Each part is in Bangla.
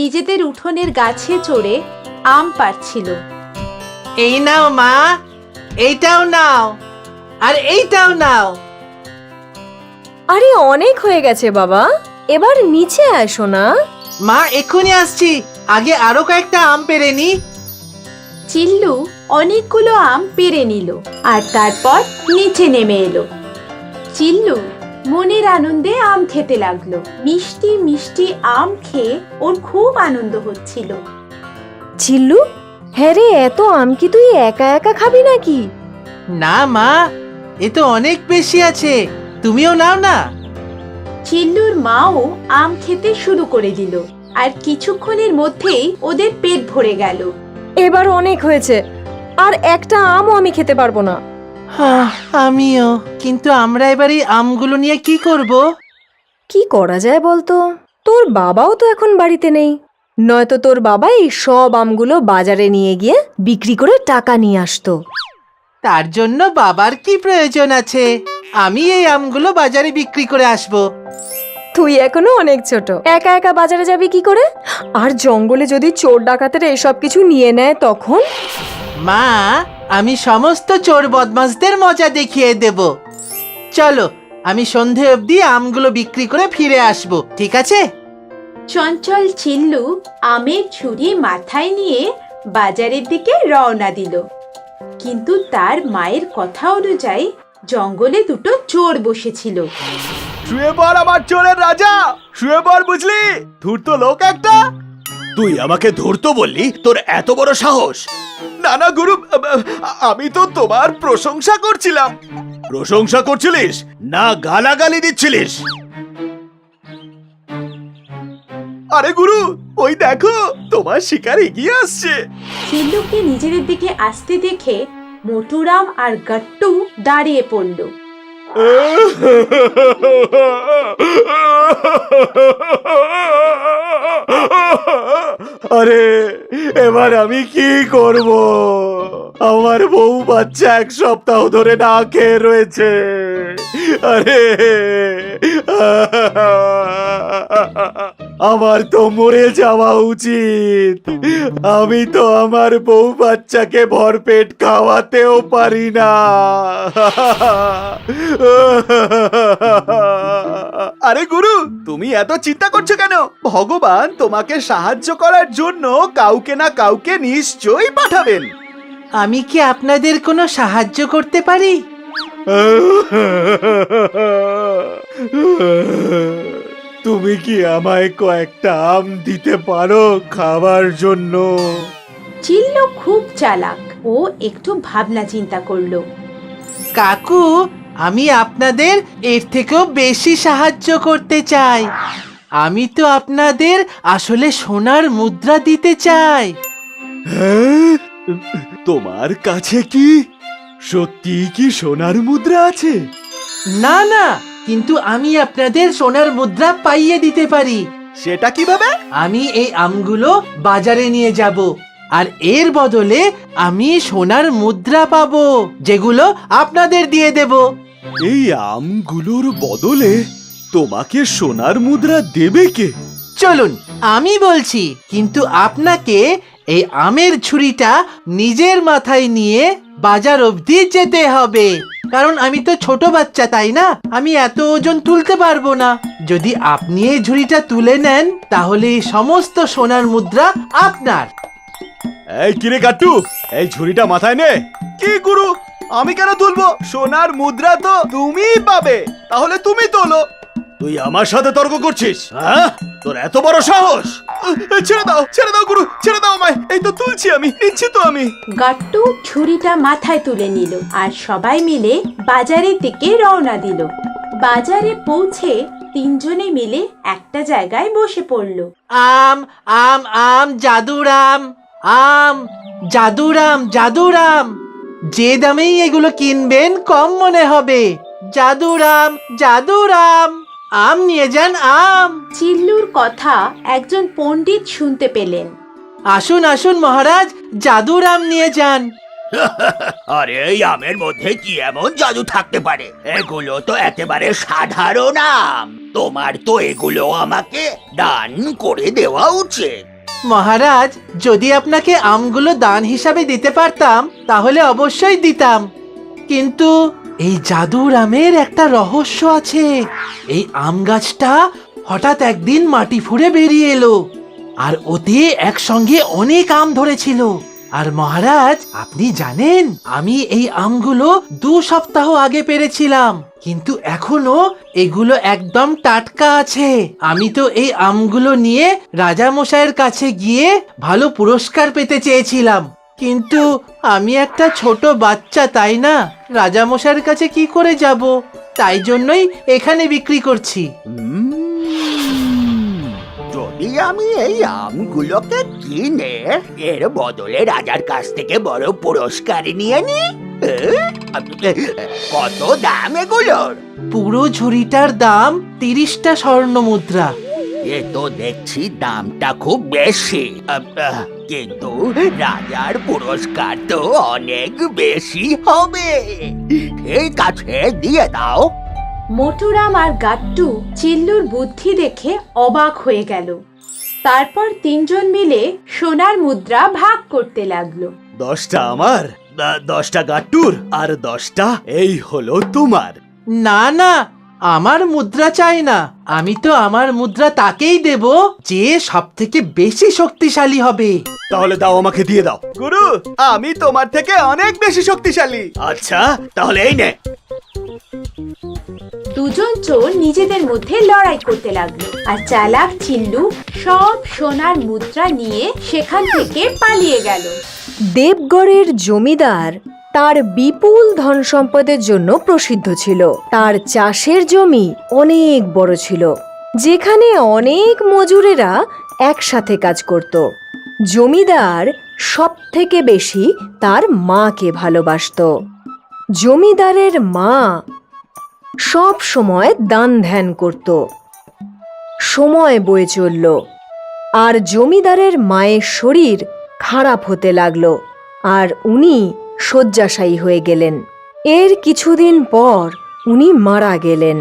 নিজেদের উঠোনের গাছে চড়ে আম পাড়ছিল। এই নাও মা, এইটাও নাও, আর এইটাও নাও। আরে অনেক হয়ে গেছে বাবা, এবার নিচে আসো না। মা এক্ষুনি আসছি, আগে আরো কয়েকটা আম পেড়ে নি। চিল্লু অনেকগুলো আম পেড়ে নিল আর তারপর নিচে নেমে এলো। চিল্লু মনের আনন্দে আম খেতে লাগলো। মিষ্টি মিষ্টি আম খেয়ে ওর খুব আনন্দ হচ্ছিল। চিল্লু, হ্যাঁ রে, এত আম কি তুই একা একা খাবি নাকি? না মা, এ তো অনেক বেশি আছে, তুমিও নাও না। চিল্লুর মাও আম খেতে শুরু করে দিল আর কিছুক্ষণের মধ্যেই ওদের পেট ভরে গেল। এবার অনেক হয়েছে, আর একটা আমও আমি খেতে পারবো না। আমিও, কিন্তু আমরা এবার এই আমগুলো নিয়ে কি করব? কি করা যায় বলতো? তোর বাবাও তো এখন বাড়িতে নেই, নয়তো তোর বাবা এই সব আমগুলো বাজারে নিয়ে গিয়ে বিক্রি করে টাকা নিয়ে আসতো। তার জন্য বাবার কি প্রয়োজন আছে? আমি এই আমগুলো বাজারে বিক্রি করে আসব। তুই এখনো অনেক ছোট, একা একা বাজারে যাবি কি করে? আর জঙ্গলে যদি চোর ডাকাতেরা এসব কিছু নিয়ে নেয় তখন? মা, আমি সমস্ত চোর বদমাশদের মজা দেখিয়ে দেব। চলো, আমি সন্ধে অবধি আমগুলো বিক্রি করে ফিরে আসব, ঠিক আছে? চঞ্চল চিল্লু আমের ঝুড়ি মাথায় নিয়ে বাজারের দিকে রওনা দিল। কিন্তু তার মায়ের কথা অনুযায়ী জঙ্গলে দুটো চোর বসেছিল। শুয়ে পড় আমার চোরের রাজা, শুয়ে পড়, বুঝলি? ধূর্ত লোক একটা। তুই আমাকে ধূর্ত বললি? তোর এত বড় সাহস! না না গুরু, আমি তো তোমার প্রশংসা করছিলাম। প্রশংসা করছিলিস না গালাগালি দিচ্ছিলিস? আরে গুরু, ওই দেখো তোমার শিকার এগিয়ে আসছে। চিল্লুকে নিজেদের দিকে আসতে দেখে মোটুরাম আর গাট্টু দাঁড়িয়ে পড়ল। আরে এবার আমি কি করব? আমার বউ বাচ্চা 1 সপ্তাহ ধরে না খেয়ে রয়েছে। আরে আমার তো মরে যাওয়া উচিত। আমি তো আমার বউ বাচ্চাকে ভরপেট খাওয়াতেও পারি না। আরে গুরু, তুমি এত চিন্তা করছো কেন? ভগবান তোমাকে সাহায্য করার জন্য কাউকে না কাউকে নিশ্চয়ই পাঠাবেন। আমি কি আপনাদের কোনো সাহায্য করতে পারি? তুমি কি আমায় কয়েকটা আম দিতে পারো খাবার জন্য? চিল্লু খুব চালাক, ও একটু ভাবনা চিন্তা করলো। কাকু, আমি আপনাদের এর থেকেও বেশি সাহায্য করতে চাই। আমি তো আপনাদের আসলে সোনার মুদ্রা দিতে চাই। হ্যাঁ? তোমার কাছে কি সত্যি কি সোনার মুদ্রা আছে? না না, কিন্তু আমি আপনাদের সোনার মুদ্রা পাইয়ে দিতে পারি। সেটা কিভাবে? আমি এই আমগুলো বাজারে নিয়ে যাব, আর এর বদলে আমি সোনার মুদ্রা পাবো, যেগুলো আপনাদের দিয়ে দেব। এই আমগুলোর বদলে তোমাকে সোনার মুদ্রা দেবে কে? চলুন, আমি বলছি, কিন্তু আপনাকে এই আমের ছুরিটা নিজের মাথায় নিয়ে বাজার অবধি যেতে হবে, কারণ আমি তো ছোট বাচ্চা, তাই না? আমি এত ওজন তুলতে পারবো না। যদি আপনি এই ঝুড়িটা তুলে নেন, তাহলে এই সমস্ত সোনার মুদ্রা আপনার। এই কিরে কাট্টু, এই ঝুড়িটা মাথায় নে। কি গুরু, আমি কেন তুলবো? সোনার মুদ্রা তো তুমিই পাবে, তাহলে তুমি তোলো। তুই আমার সাথে তর্ক করছিস? হ্যাঁ, তোর এত বড় সাহস! ছেড়ে দাও, ছেড়ে দাও গুরু, ছেড়ে দাও আমায়। এই তো তুলছি, আমি নিচ্ছি তো আমি। গাট্টু ছুরিটা মাথায় তুলে নিল আর সবাই মিলে বাজারের দিকে রওনা দিল। বাজারে পৌঁছে তিনজনে মিলে একটা জায়গায় বসে পড়ল। আম আম আম জাদুর আম, আম জাদুর আম, জাদুর আম। যে দামেই এগুলো কিনবেন কম মনে হবে। জাদুর আম, জাদুর আম, আম নিয়ে যান আম। চিল্লুর কথা একজন পণ্ডিত শুনতে পেলেন। আসুন আসুন মহারাজ, জাদুর আম নিয়ে যান। আরে এই আমের মধ্যে কি এমন জাদু থাকতে পারে? এগুলো তো একেবারে সাধারণ আম। তোমার তো এগুলো আমাকে দান করে দেওয়া উচিত। মহারাজ, যদি আপনাকে আমগুলো দান হিসাবে দিতে পারতাম তাহলে অবশ্যই দিতাম, কিন্তু এই জাদুর আমের একটা রহস্য আছে। এই আম গাছটা হঠাৎ একদিন মাটি ফুঁড়ে বেরিয়ে এলো, আর ওতে একসঙ্গে অনেক আম ধরেছিল। আর মহারাজ, আপনি জানেন আমি এই আমগুলো 2 সপ্তাহ আগে পেরেছিলাম, কিন্তু এখনো এগুলো একদম টাটকা আছে। আমি তো এই আমগুলো নিয়ে রাজা মশাইয়ের কাছে গিয়ে ভালো পুরস্কার পেতে চেয়েছিলাম, কিন্তু আমি একটা ছোট বাচ্চা, তাই না? রাজা মশাইয়ের কাছে কি করে যাব? তাই জন্যই এখানে বিক্রি করছি। যদি আমি এই আমগুলোকে কিনে এর বদলে রাজার কাছ থেকে বড় পুরস্কার নিয়ে নি, কত দাম এগুলোর? পুরো ঝুড়িটার দাম 30টা স্বর্ণ মুদ্রা। এ তো দেখছি দামটা খুব বেশি, কিন্তু রাজার পুরস্কার তো অনেক বেশি হবে। ঠিক আছে, দিয়ে দাও। মোটুরাম আর গাট্টু চিল্লুর বুদ্ধি দেখে অবাক হয়ে গেল। তারপর 3 জন মিলে সোনার মুদ্রা ভাগ করতে লাগলো। 10টা আমার, 10টা গাট্টুর, আর 10টা এই হলো তোমার। না না, আমার মুদ্রা চাই না। আমি তো আমার মুদ্রা তাকেই দেব যে সব থেকে বেশি শক্তিশালী হবে। তাহলে দাও, আমাকে দিয়ে দাও। গুরু, আমি তোমার থেকে অনেক বেশি শক্তিশালী। আচ্ছা, তাহলে এই নে। 2 জন চোর নিজেদের মধ্যে লড়াই করতে লাগলো, আর চালাক চিল্লু সব সোনার মুদ্রা নিয়ে সেখান থেকে পালিয়ে গেল। দেবগড়ের জমিদার তার বিপুল ধন সম্পদের জন্য প্রসিদ্ধ ছিল। তার চাষের জমি অনেক বড় ছিল, যেখানে অনেক মজুরেরা একসাথে কাজ করত। জমিদার সব থেকে বেশি তার মাকে ভালোবাসত। জমিদারের মা সব সময় দান ধ্যান করত। সময় বয়ে চলল, আর জমিদারের মায়ের শরীর খারাপ হতে লাগলো, আর উনি শয্যাশায়ী হয়ে গেলেন। এর কিছুদিন পর উনি মারা গেলেন।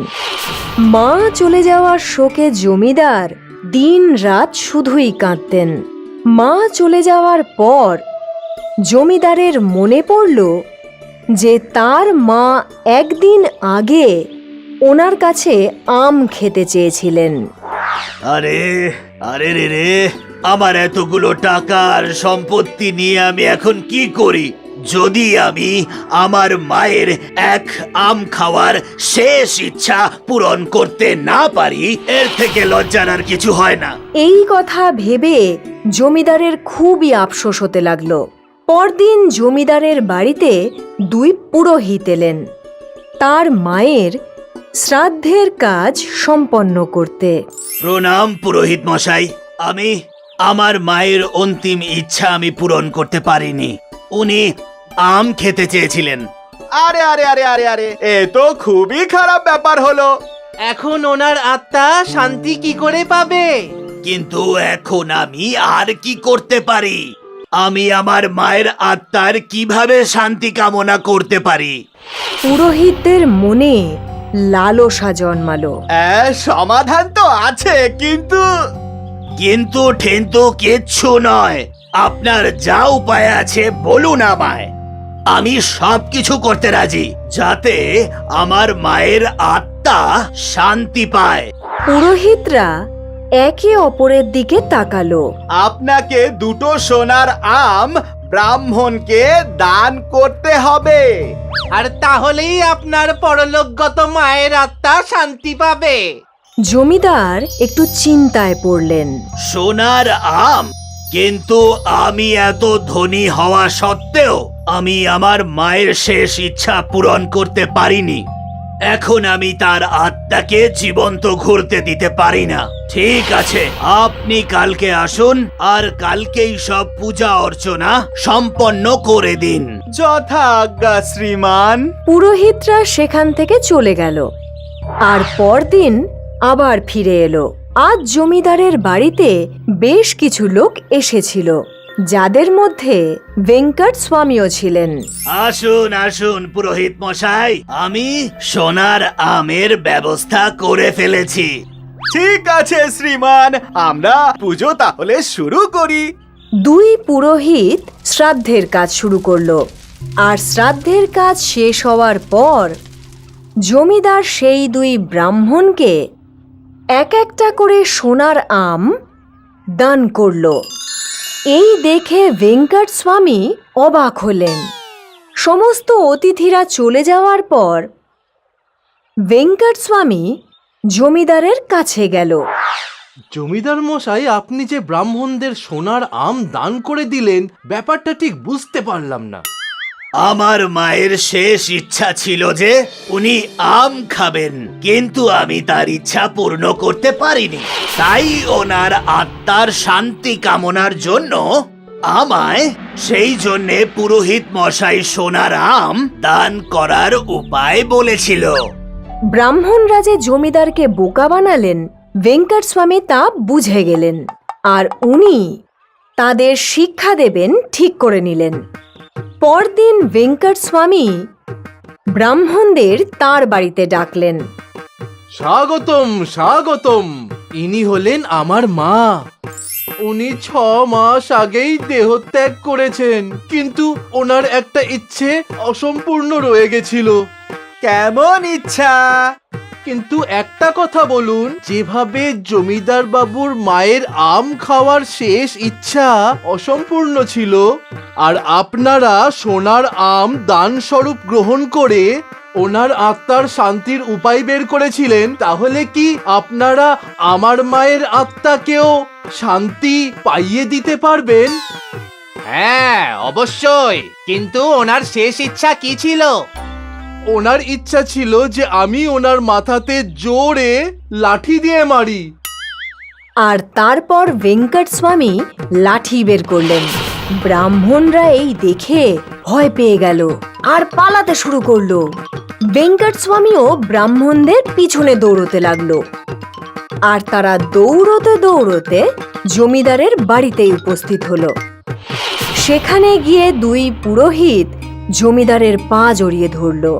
মা চলে যাওয়ার শোকে জমিদার দিন রাত শুধুই কাঁদতেন। মা চলে যাওয়ার পর জমিদারের মনে পড়ল যে তার মা একদিন আগে ওনার কাছে আম খেতে চেয়েছিলেন। আরে আরে রে রে, আমার এতগুলো টাকা আর সম্পত্তি নিয়ে আমি এখন কি করি? যদি আমি আমার মায়ের এক আম খাওয়ার শেষ ইচ্ছা পূরণ করতে না পারি, এর থেকে লজ্জার আর কিছু হয় না। এই কথা ভেবে জমিদারের খুবই আফসোস হতে লাগলো। পরদিন জমিদারের বাড়িতে 2 পুরোহিত এলেন তার মায়ের শ্রাদ্ধের কাজ সম্পন্ন করতে। প্রণাম পুরোহিত মশাই, আমি আমার মায়ের অন্তিম ইচ্ছা আমি পূরণ করতে পারিনি। উনি আম খেতে চেয়েছিলেন। আরে আরে আরে আরে আরে, এ তো খুবই খারাপ ব্যাপার হলো। এখন ওনার আত্মা শান্তি কি করে পাবে? কিন্তু এখন আমি আর কি করতে পারি? আমি আমার মায়ের আত্মার কিভাবে শান্তি কামনা করতে পারি? পুরোহিতদের মনে লালসা জন্মালো। সমাধান তো আছে, কিন্তু কিন্তু ঠেন্তু কিচ্ছু নয়। আপনার যা উপায় আছে বলুন আমায়, আমি সবকিছু করতে রাজি, যাতে আমার মায়ের আত্মা শান্তি পায়। পুরোহিতরা একে অপরের দিকে তাকালো। আপনাকে 2টো সোনার আম ব্রাহ্মণকে দান করতে হবে। আর তাহলেই আপনার পরলোকগত মায়ের আত্মা শান্তি পাবে। জমিদার একটু চিন্তায় পড়লেন। সোনার আম? কিন্তু আমি এত ধনী হওয়া সত্ত্বেও আমি আমার মায়ের শেষ ইচ্ছা পূরণ করতে পারিনি। এখন আমি তার আত্মাকে জীবন্ত ঘুরতে দিতে পারি না। ঠিক আছে, আপনি কালকে আসুন আর কালকেই সব পূজা অর্চনা সম্পন্ন করে দিন। যথা আজ্ঞা শ্রীমান। পুরোহিতরা সেখান থেকে চলে গেল, আর পরদিন আবার ফিরে এলো। আজ জমিদারের বাড়িতে বেশ কিছু লোক এসেছিল, যাদের মধ্যে ভেঙ্কট স্বামীও ছিলেন। আসুন আসুন পুরোহিত মশাই, আমি সোনার আমের ব্যবস্থা করে ফেলেছি। ঠিক আছে শ্রীমান, আমরা পুজো তাহলে শুরু করি। দুই পুরোহিত শ্রাদ্ধের কাজ শুরু করলো। আর শ্রাদ্ধের কাজ শেষ হওয়ার পর জমিদার সেই দুই ব্রাহ্মণকে এক একটা করে সোনার আম দান করলো। এই দেখে ভেঙ্কট স্বামী অবাক হলেন। সমস্ত অতিথিরা চলে যাওয়ার পর ভেঙ্কট স্বামী জমিদারের কাছে গেল। জমিদার মশাই, আপনি যে ব্রাহ্মণদের সোনার আম দান করে দিলেন, ব্যাপারটা ঠিক বুঝতে পারলাম না। আমার মায়ের শেষ ইচ্ছা ছিল যে উনি আম খাবেন, কিন্তু আমি তার ইচ্ছা পূর্ণ করতে পারিনি। তাই ওনার আত্মার শান্তি কামনার জন্য আমায় সেই জন্যে পুরোহিত মশাই সোনার আম দান করার উপায় বলেছিল। ব্রাহ্মণরা যে জমিদারকে বোকা বানালেন, ভেঙ্কট স্বামী তা বুঝে গেলেন। আর উনি তাদের শিক্ষা দেবেন ঠিক করে নিলেন। পরদিন ভেঙ্কট স্বামী ব্রাহ্মণদের তার বাড়িতে ডাকলেন। স্বাগতম, স্বাগতম। ইনি হলেন আমার মা। উনি 6 মাস আগেই দেহত্যাগ করেছেন, কিন্তু ওনার একটা ইচ্ছে অসম্পূর্ণ রয়ে গেছিল। কেমন ইচ্ছা? কিন্তু একটা কথা বলুন, যেভাবে জমিদার বাবুর মায়ের আম খাওয়ার শেষ ইচ্ছা অসম্পূর্ণ ছিল, আর আপনারা সোনার আম দান স্বরূপ গ্রহণ করে ওনার আত্মার শান্তির উপায় বের করেছিলেন, তাহলে কি আপনারা আমার মায়ের আত্মাকেও শান্তি পাইয়ে দিতে পারবেন? হ্যাঁ, অবশ্যই। কিন্তু ওনার শেষ ইচ্ছা কি ছিল? ওনার ইচ্ছা ছিল যে আমি ওনার মাথাতে জোরে লাঠি দিয়ে মারি। আর তারপর ভেঙ্কট স্বামী লাঠি বের করলেন। ব্রাহ্মণরা এই দেখে ভয় পেয়ে গেল আর পালাতে শুরু করলো। ভেঙ্কট স্বামীও ব্রাহ্মণদের পিছনে দৌড়তে লাগলো। আর তারা দৌড়তে দৌড়তে জমিদারের বাড়িতে উপস্থিত হলো। সেখানে গিয়ে দুই পুরোহিত জমিদারের পা জড়িয়ে ধরলো।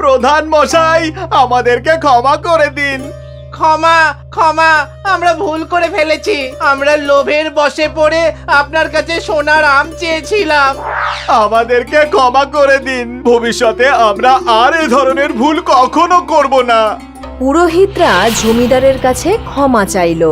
প্রধান মশাই, আমাদেরকে ক্ষমা করে দিন। ক্ষমা, ক্ষমা, আমরা ভুল করে ফেলেছি। আমরা লোভের বশে পড়ে আপনার কাছে সোনার আম চেয়েছিলাম। আমাদেরকে ক্ষমা করে দিন। ভবিষ্যতে আমরা আর এ ধরনের ভুল কখনো করব না। পুরোহিতরা জমিদারের কাছে ক্ষমা চাইল।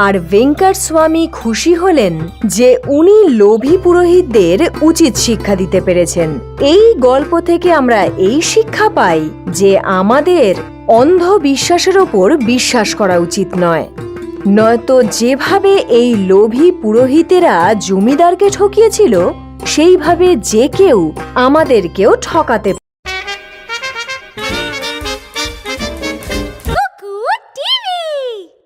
আর ভেঙ্কট স্বামী খুশি হলেন যে উনি লোভী পুরোহিতদের উচিত শিক্ষা দিতে পেরেছেন। এই গল্প থেকে আমরা এই শিক্ষা পাই যে আমাদের অন্ধ বিশ্বাসের ওপর বিশ্বাস করা উচিত নয়। নয়তো যেভাবে এই লোভী পুরোহিতেরা জমিদারকে ঠকিয়েছিল, সেইভাবে যে কেউ আমাদেরকেও ঠকাতে